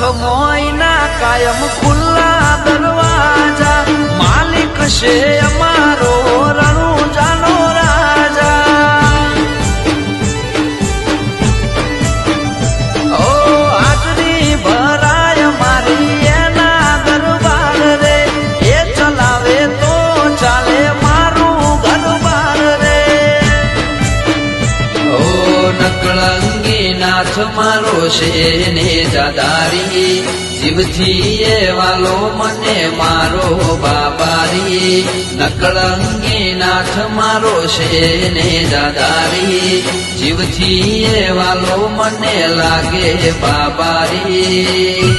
મોયના કાયમ ખુલ્લા દરવાજા માલિક છે અમારો રણુજાનો રાજા ઓ હાજરી ભરાય મારી એના દરબાર રે એ ચલાવે તો ચાલે મારું ઘરબાર રે ઓ નકળંગી નાથ મારો છે ને જાદારી જીવથી એ વાલો મને મારો બાબારી નકળંગી નાથ મારો છે ને જાદારી જીવથી એ વાલો મને લાગે બાબારી